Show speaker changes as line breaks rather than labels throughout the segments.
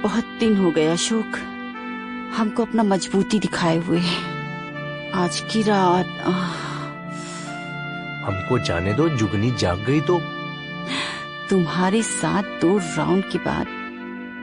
बहुत दिन हो गए अशोक हमको अपना मजबूती दिखाए हुए। आज की रात
हमको जाने दो, जुगनी जाग गई तो।
तुम्हारे साथ 2 राउंड के बाद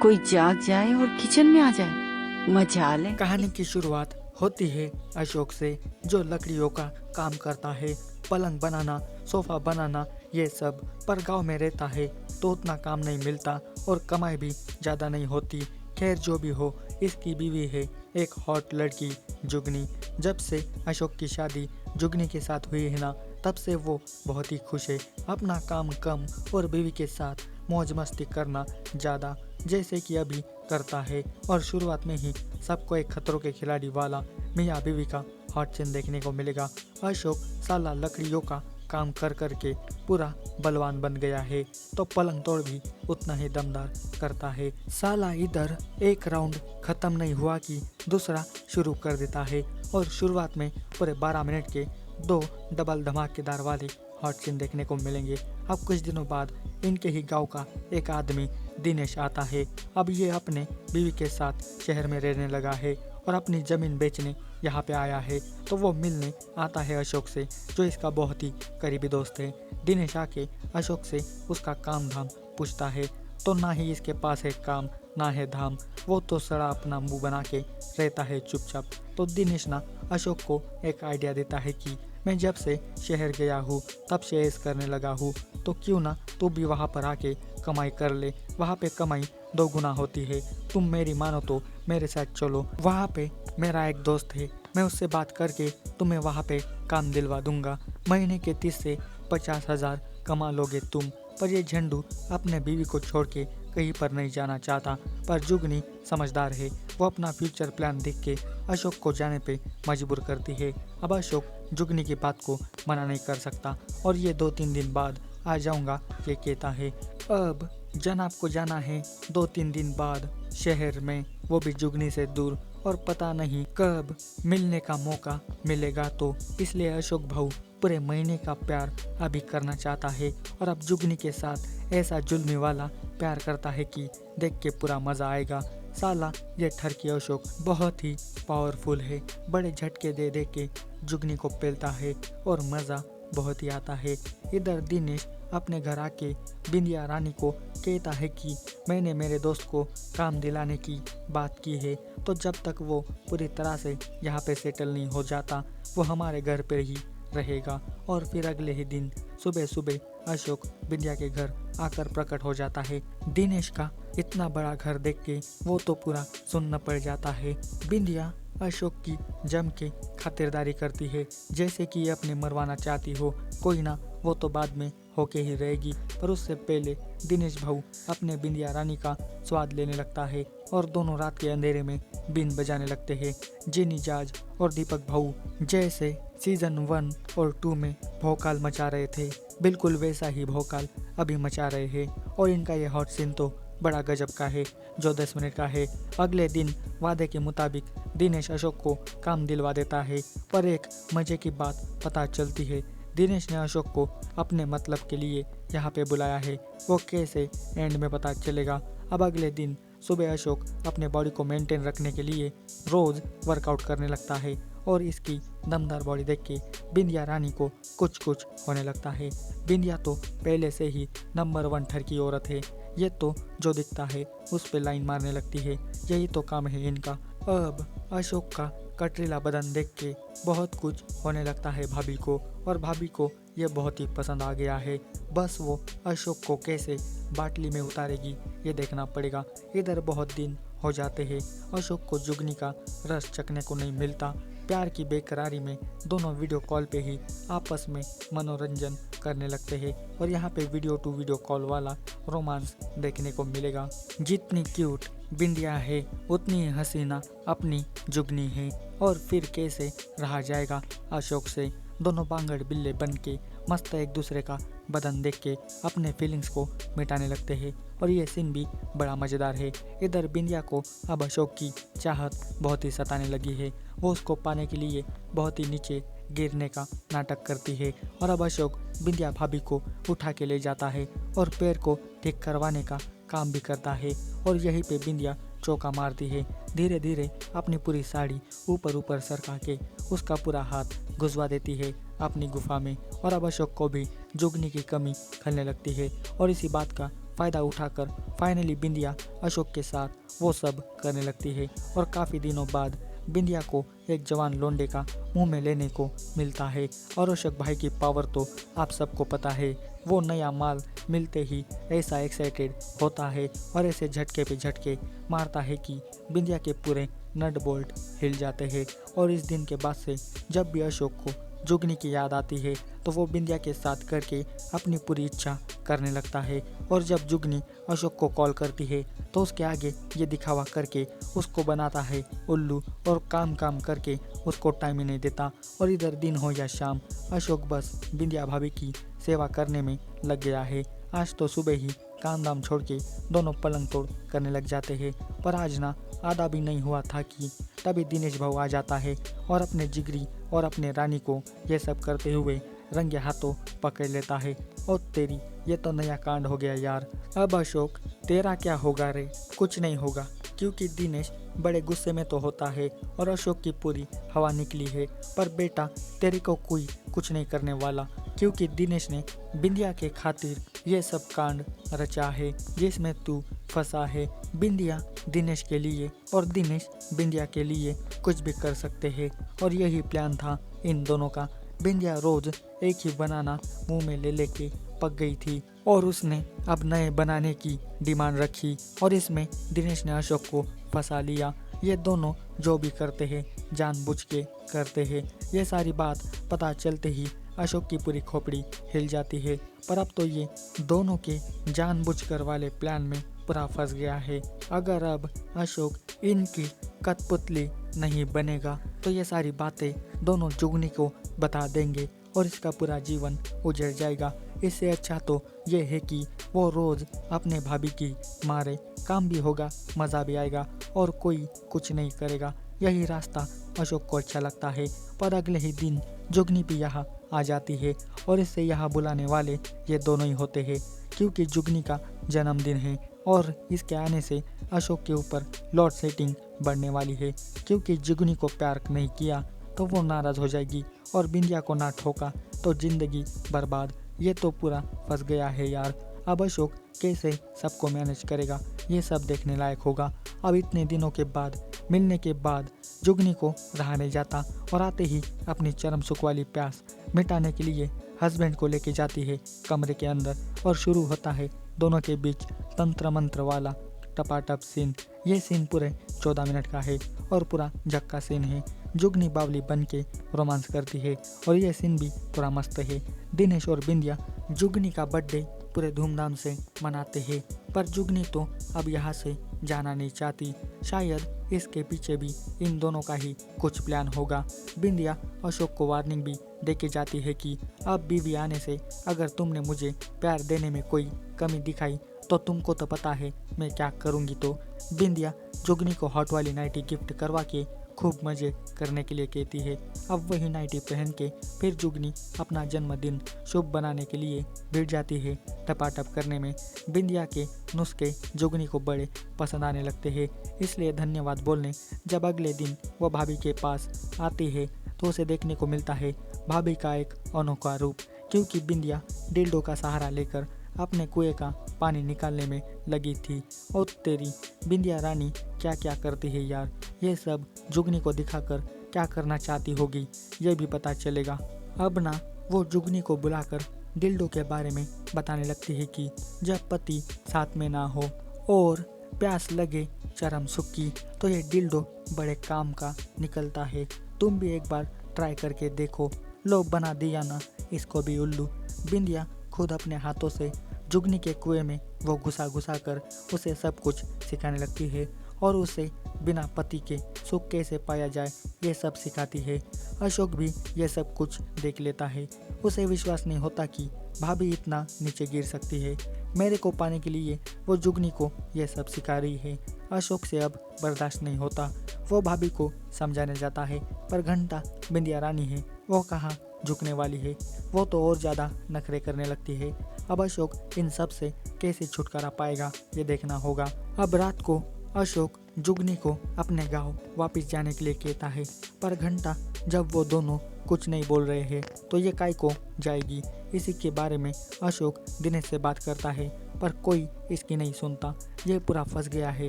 कोई जाग जाए और किचन में आ जाए, मजा ले।
कहानी की शुरुआत होती है अशोक से, जो लकड़ियों का काम करता है, पलंग बनाना, सोफा बनाना, ये सब। पर गांव में रहता है तो उतना काम नहीं मिलता और कमाई भी ज़्यादा नहीं होती। खैर जो भी हो, इसकी बीवी है एक हॉट लड़की जुगनी। जब से अशोक की शादी जुगनी के साथ हुई है ना, तब से वो बहुत ही खुश है। अपना काम कम और बीवी के साथ मौज मस्ती करना ज़्यादा, जैसे कि अभी करता है। और शुरुआत में ही सबको एक खतरों के खिलाड़ी वाला मियाँ बीवी का हॉट सीन देखने को मिलेगा। अशोक साला लकड़ियों का काम कर कर के पूरा बलवान बन गया है, तो पलंग तोड़ भी उतना ही दमदार करता है। साला इधर एक राउंड खत्म नहीं हुआ कि दूसरा शुरू कर देता है। और शुरुआत में पूरे 12 मिनट के 2 डबल धमाकेदार वाले हॉट सीन देखने को मिलेंगे। अब कुछ दिनों बाद इनके ही गांव का एक आदमी दिनेश आता है। अब ये अपने बीवी के साथ शहर में रहने लगा है और अपनी ज़मीन बेचने यहाँ पे आया है। तो वो मिलने आता है अशोक से, जो इसका बहुत ही करीबी दोस्त है। दिनेश आके अशोक से उसका काम धाम पूछता है, तो ना ही इसके पास है काम ना है धाम, वो तो सड़ा अपना मुंह बना के रहता है चुपचाप। तो दिनेश ना अशोक को एक आइडिया देता है कि मैं जब से शहर गया हूँ तब से ऐश करने लगा हूँ, तो क्यों ना तू भी वहाँ पर आके कमाई कर ले। वहाँ पे कमाई 2 गुना होती है। तुम मेरी मानो तो मेरे साथ चलो, वहाँ पे मेरा एक दोस्त है, मैं उससे बात करके तुम्हें वहाँ पे काम दिलवा दूंगा। महीने के 30 से 50 हज़ार कमा लोगे तुम। पर ये झंडू अपने बीवी को छोड़ के कहीं पर नहीं जाना चाहता। पर जुगनी समझदार है, वो अपना फ्यूचर प्लान देख के अशोक को जाने पे मजबूर करती है। अब अशोक जुगनी की बात को मना नहीं कर सकता और ये 2-3 दिन बाद आ जाऊंगा ये कहता है। अब जनाब को जाना है 2-3 दिन बाद शहर में, वो भी जुगनी से दूर, और पता नहीं कब मिलने का मौका मिलेगा। तो इसलिए अशोक भाऊ पूरे महीने का प्यार अभी करना चाहता है और अब जुगनी के साथ ऐसा जुल्मी वाला प्यार करता है कि देख के पूरा मज़ा आएगा। साला ये ठरकी अशोक बहुत ही पावरफुल है, बड़े झटके दे दे के जुगनी को पेलता है और मज़ा बहुत ही आता है। इधर दिनेश अपने घर आके बिंदिया रानी को कहता है कि मैंने मेरे दोस्त को काम दिलाने की बात की है, तो जब तक वो पूरी तरह से यहाँ पे सेटल नहीं हो जाता वो हमारे घर पर ही रहेगा। और फिर अगले ही दिन सुबह सुबह अशोक बिंदिया के घर आकर प्रकट हो जाता है। दिनेश का इतना बड़ा घर देख के वो तो पूरा सुन्न पड़ जाता है। बिंदिया अशोक की जम के खातिरदारी करती है, जैसे कि ये अपने मरवाना चाहती हो। कोई ना, वो तो बाद में होके ही रहेगी, पर उससे पहले दिनेश भाऊ अपने बिंदिया रानी का स्वाद लेने लगता है और दोनों रात के अंधेरे में बीन बजाने लगते हैं। जिनी जाज और दीपक भाऊ जैसे सीजन 1 और 2 में भौकाल मचा रहे थे, बिल्कुल वैसा ही भौकाल अभी मचा रहे हैं। और इनका ये हॉट सीन तो बड़ा गजब का है, जो 10 मिनट का है। अगले दिन वादे के मुताबिक दिनेश अशोक को काम दिलवा देता है, पर एक मजे की बात पता चलती है। दिनेश ने अशोक को अपने मतलब के लिए यहाँ पे बुलाया है, वो कैसे एंड में पता चलेगा। अब अगले दिन सुबह अशोक अपने बॉडी को मेंटेन रखने के लिए रोज़ वर्कआउट करने लगता है और इसकी दमदार बॉडी देख के बिंदिया रानी को कुछ कुछ होने लगता है। बिंदिया तो पहले से ही नंबर 1 ठरकी औरत है, ये तो जो दिखता है उस पे लाइन मारने लगती है, यही तो काम है इनका। अब अशोक का कटरीला बदन देख के बहुत कुछ होने लगता है भाभी को, और भाभी को ये बहुत ही पसंद आ गया है। बस वो अशोक को कैसे बाटली में उतारेगी ये देखना पड़ेगा। इधर बहुत दिन हो जाते हैं, अशोक को जुगनी का रस चखने को नहीं मिलता। प्यार की बेकरारी में दोनों वीडियो कॉल पे ही आपस में मनोरंजन करने लगते हैं और यहाँ पे वीडियो टू वीडियो कॉल वाला रोमांस देखने को मिलेगा। जितनी क्यूट बिंदिया है उतनी ही हसीना अपनी जुगनी है, और फिर कैसे रहा जाएगा अशोक से। दोनों बांगड़ बिल्ले बन के मस्त एक दूसरे का बदन देख के अपने फीलिंग्स को मिटाने लगते हैं और ये सीन भी बड़ा मज़ेदार है। इधर बिंदिया को अब अशोक की चाहत बहुत ही सताने लगी है, वो उसको पाने के लिए बहुत ही नीचे गिरने का नाटक करती है और अब अशोक बिंदिया भाभी को उठा के ले जाता है और पैर को ठीक करवाने का काम भी करता है। और यहीं पे बिंदिया चौका मारती है। धीरे धीरे अपनी पूरी साड़ी ऊपर ऊपर सरका के उसका पूरा हाथ घुसवा देती है अपनी गुफा में। और अब अशोक को भी जुगनी की कमी खलने लगती है और इसी बात का फ़ायदा उठाकर फाइनली बिंदिया अशोक के साथ वो सब करने लगती है। और काफ़ी दिनों बाद बिंदिया को एक जवान लोंडे का मुंह में लेने को मिलता है। और अशोक भाई की पावर तो आप सबको पता है, वो नया माल मिलते ही ऐसा एक्साइटेड होता है और ऐसे झटके पे झटके मारता है कि बिंदिया के पूरे नट बोल्ट हिल जाते हैं। और इस दिन के बाद से जब भी अशोक को जुगनी की याद आती है तो वो बिंदिया के साथ करके अपनी पूरी इच्छा करने लगता है। और जब जुगनी अशोक को कॉल करती है तो उसके आगे ये दिखावा करके उसको बनाता है उल्लू और काम काम करके उसको टाइम ही नहीं देता। और इधर दिन हो या शाम अशोक बस बिंदिया भाभी की सेवा करने में लग गया है। आज तो सुबह ही काम दाम छोड़ के दोनों पलंग तोड़ करने लग जाते हैं। पर आज ना आधा भी नहीं हुआ था कि तभी दिनेश भाऊ आ जाता है और अपने जिगरी और अपने रानी को ये सब करते हुए रंगे हाथों पकड़ लेता है। और तेरी ये तो नया कांड हो गया यार। अब अशोक तेरा क्या होगा रे? कुछ नहीं होगा, क्योंकि दिनेश बड़े गुस्से में तो होता है और अशोक की पूरी हवा निकली है। पर बेटा तेरे को कोई कुछ नहीं करने वाला, क्योंकि दिनेश ने बिंदिया के खातिर ये सब कांड रचा है जिसमें तू फंसा है। बिंदिया दिनेश के लिए और दिनेश बिंदिया के लिए कुछ भी कर सकते हैं और यही प्लान था इन दोनों का। बिंदिया रोज एक ही बनाना मुंह में ले लेके पक गई थी और उसने अब नए बनाने की डिमांड रखी और इसमें दिनेश ने अशोक को फंसा लिया। ये दोनों जो भी करते हैं जानबूझ के करते हैं। ये सारी बात पता चलते ही अशोक की पूरी खोपड़ी हिल जाती है। पर अब तो ये दोनों के जानबूझकर वाले प्लान में पूरा फंस गया है। अगर अब अशोक इनकी कठपुतली नहीं बनेगा तो ये सारी बातें दोनों जुगनी को बता देंगे और इसका पूरा जीवन उजड़ जाएगा। इससे अच्छा तो ये है कि वो रोज़ अपने भाभी की मारे, काम भी होगा, मज़ा भी आएगा और कोई कुछ नहीं करेगा। यही रास्ता अशोक को अच्छा लगता है। पर अगले ही दिन जुगनी भी यहाँ आ जाती है और इससे यहाँ बुलाने वाले ये दोनों ही होते हैं, क्योंकि जुगनी का जन्मदिन है और इसके आने से अशोक के ऊपर लोड सेटिंग बढ़ने वाली है। क्योंकि जुगनी को प्यार नहीं किया तो वो नाराज़ हो जाएगी और बिंदिया को ना ठोका तो जिंदगी बर्बाद। ये तो पूरा फंस गया है यार। अब अशोक कैसे सबको मैनेज करेगा ये सब देखने लायक होगा। अब इतने दिनों के बाद मिलने के बाद जुगनी को रहा नहीं जाता और आते ही अपनी चरम सुख वाली प्यास मिटाने के लिए हस्बैंड को लेके जाती है कमरे के अंदर और शुरू होता है दोनों के बीच तंत्र मंत्र वाला टपाटप सीन। ये सीन पूरे 14 मिनट का है और पूरा झक्का सीन है। जुगनी बावली बन के रोमांस करती है और ये सीन भी पूरा मस्त है। दिनेश और बिंदिया जुगनी का बर्थडे पूरे धूमधाम से मनाते हैं, पर जुगनी तो अब यहाँ से जाना नहीं चाहती। शायद इसके पीछे भी इन दोनों का ही कुछ प्लान होगा। बिंदिया अशोक को वार्निंग भी देके जाती है कि अब बीवी आने से अगर तुमने मुझे प्यार देने में कोई कमी दिखाई तो तुमको तो पता है मैं क्या करूँगी। तो बिंदिया जुगनी को हॉट वाली नाइटी गिफ्ट करवा के खूब मज़े करने के लिए कहती है। अब वही नाइटी पहन के फिर जुगनी अपना जन्मदिन शुभ बनाने के लिए भिड़ जाती है टपाटप करने में। बिंदिया के नुस्खे जुगनी को बड़े पसंद आने लगते हैं, इसलिए धन्यवाद बोलने जब अगले दिन वो भाभी के पास आती है तो उसे देखने को मिलता है भाभी का एक अनोखा रूप, क्योंकि बिंदिया डिल्डो का सहारा लेकर अपने कुएं का पानी निकालने में लगी थी। और तेरी बिंदिया रानी क्या क्या करती है यार, ये सब जुगनी को दिखाकर क्या करना चाहती होगी ये भी पता चलेगा। अब ना वो जुगनी को बुलाकर डिल्डो के बारे में बताने लगती है कि जब पति साथ में ना हो और प्यास लगे चरम सुख की तो ये डिल्डो बड़े काम का निकलता है। तुम भी एक बार ट्राई करके देखो। लो बना दिया ना इसको भी उल्लू। बिंदिया खुद अपने हाथों से जुगनी के कुएं में वो घुसा घुसा कर उसे सब कुछ सिखाने लगती है और उसे बिना पति के सुख कैसे पाया जाए ये सब सिखाती है। अशोक भी ये सब कुछ देख लेता है। उसे विश्वास नहीं होता कि भाभी इतना नीचे गिर सकती है। मेरे को पाने के लिए वो जुगनी को ये सब सिखा रही है। अशोक से अब बर्दाश्त नहीं होता। वो भाभी को समझाने जाता है, पर घंटा बिंदिया रानी है, वो कहाँ झुकने वाली है। वो तो और ज़्यादा नखरे करने लगती है। अब अशोक इन सब से कैसे छुटकारा पाएगा ये देखना होगा। अब रात को अशोक जुगनी को अपने गांव वापस जाने के लिए कहता है, पर घंटा जब वो दोनों कुछ नहीं बोल रहे हैं तो ये काय को जाएगी। इसी के बारे में अशोक दिनेश से बात करता है, पर कोई इसकी नहीं सुनता। ये पूरा फंस गया है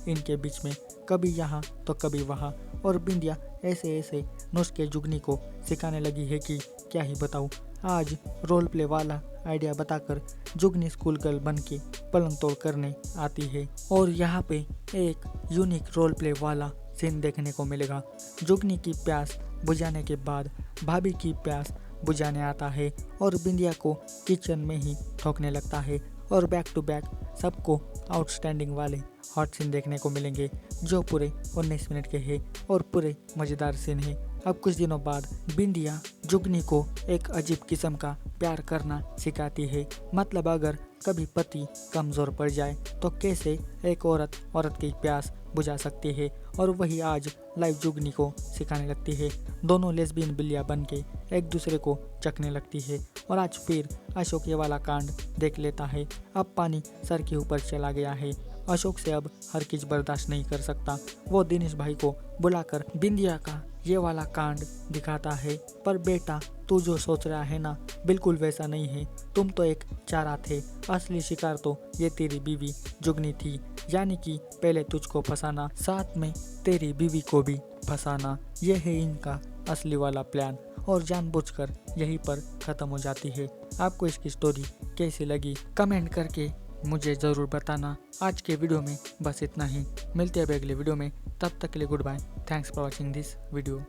इनके बीच में, कभी यहाँ तो कभी वहाँ। और बिंदिया ऐसे ऐसे नुस्खे जुगनी को सिखाने लगी है कि क्या ही बताऊँ। आज रोल प्ले वाला आइडिया बताकर जुगनी स्कूल गर्ल बन के पलंग तोड़ करने आती है। और यहाँ पे एक यूनिक रोल प्ले वाला सीन देखने को मिलेगा। जुगनी की प्यास बुझाने के बाद भाभी की प्यास बुझाने आता है और बिंदिया को किचन में ही ठोकने लगता है। और बैक टू बैक सबको आउटस्टैंडिंग वाले हॉट सीन देखने को मिलेंगे जो पूरे 19 मिनट के हैं और पूरे मज़ेदार सीन है। अब कुछ दिनों बाद बिंदिया जुगनी को एक अजीब किस्म का प्यार करना सिखाती है। मतलब अगर कभी पति कमज़ोर पड़ जाए तो कैसे एक औरत की प्यास बुझा सकती है, और वही आज लाइव जुगनी को सिखाने लगती है। दोनों लेस्बियन बिल्लियाँ बन के एक दूसरे को चखने लगती है। और आज फिर अशोक ये वाला कांड देख लेता है। अब पानी सर के ऊपर चला गया है। अशोक से अब हर चीज बर्दाश्त नहीं कर सकता। वो दिनेश भाई को बुलाकर बिंदिया का ये वाला कांड दिखाता है, पर बेटा तू जो सोच रहा है ना, बिल्कुल वैसा नहीं है। तुम तो एक चारा थे, असली शिकार तो ये तेरी बीवी जुगनी थी। यानी कि पहले तुझको फंसाना, साथ में तेरी बीवी को भी फंसाना, ये है इनका असली वाला प्लान। और जानबूझकर यहीं पर ख़त्म हो जाती है। आपको इसकी स्टोरी कैसी लगी कमेंट करके मुझे ज़रूर बताना। आज के वीडियो में बस इतना ही। मिलते हैं अगले वीडियो में, तब तक के लिए goodbye. Thanks for watching this video.